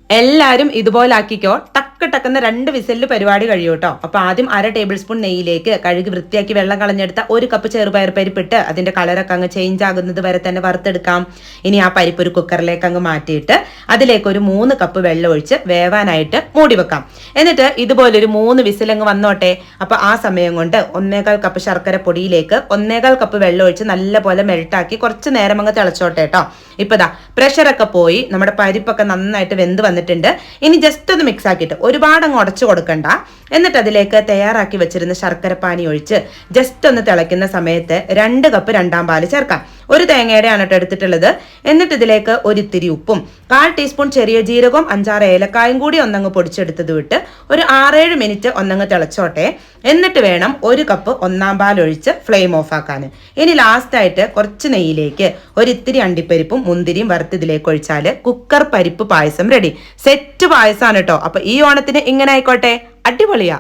എല്ലാരും ഇതുപോലെ ആക്കിക്കോ. ടക്ക് ടക്കുന്ന 2 വിസലിൽ പരിപാടി കഴിയും കേട്ടോ. അപ്പൊ ആദ്യം 1/2 ടേബിൾ സ്പൂൺ നെയ്യിലേക്ക് കഴുകി വൃത്തിയാക്കി വെള്ളം കളഞ്ഞെടുത്ത 1 കപ്പ് ചെറുപയർ പരിപ്പിട്ട് അതിന്റെ കളറൊക്കെ അങ്ങ് ചേഞ്ച് ആകുന്നത് വരെ തന്നെ വറുത്തെടുക്കാം. ഇനി ആ പരിപ്പ് ഒരു കുക്കറിലേക്ക് അങ്ങ് മാറ്റിയിട്ട് അതിലേക്ക് ഒരു 3 കപ്പ് വെള്ളം ഒഴിച്ച് വേവാനായിട്ട് മൂടി വെക്കാം. എന്നിട്ട് ഇതുപോലൊരു 3 വിസിലങ്ങ് വന്നോട്ടെ. അപ്പൊ ആ സമയം കൊണ്ട് 1/4 കപ്പ് ശർക്കര പൊടിയിലേക്ക് 1/4 കപ്പ് വെള്ളം ഒഴിച്ച് നല്ലപോലെ മെൽട്ടാക്കി കുറച്ച് നേരം അങ്ങ് തിളച്ചോട്ടെ കേട്ടോ. ഇപ്പതാ പ്രഷറൊക്കെ പോയി നമ്മുടെ പരിപ്പൊക്കെ നന്നായിട്ട് വെന്ത് വന്നിട്ടുണ്ട്. ഇനി ജസ്റ്റ് ഒന്ന് മിക്സ് ആക്കിയിട്ട് ഒരുപാട് അങ്ങ് ഉടച്ചു കൊടുക്കണ്ട. എന്നിട്ട് അതിലേക്ക് തയ്യാറാക്കി വെച്ചിരുന്ന ശർക്കര പാനി ഒഴിച്ച് ജസ്റ്റ് ഒന്ന് തിളയ്ക്കുന്ന സമയത്ത് 2 കപ്പ് 2-ാം പാല് ചേർക്കാം. 1 തേങ്ങയുടെ ആണ് എടുത്തിട്ടുള്ളത്. എന്നിട്ട് ഇതിലേക്ക് ഒരിത്തിരി ഉപ്പും 1/4 ടീസ്പൂൺ ചെറിയ ജീരകവും 5-6 ഏലക്കായും കൂടി ഒന്നങ്ങ് പൊടിച്ചെടുത്തത് വിട്ട് ഒരു 6-7 മിനിറ്റ് ഒന്നങ്ങ് തിളച്ചോട്ടെ. എന്നിട്ട് വേണം 1 കപ്പ് 1-ാം പാൽ ഒഴിച്ച് ഫ്ലെയിം ഓഫ് ആക്കാൻ. ഇനി ലാസ്റ്റ് ആയിട്ട് കുറച്ച് നെയ്യിലേക്ക് ഒരിത്തിരി അണ്ടിപ്പരിപ്പും മുന്തിരിയും വറുത്ത് ഇതിലേക്ക് ഒഴിച്ചാല് കുക്കർ പരിപ്പ് പായസം റെഡി. സെറ്റ് പായസമാണ് കേട്ടോ. അപ്പൊ ഈ ഓണത്തിന് ഇങ്ങനെ ആയിക്കോട്ടെ, അടിപൊളിയാ.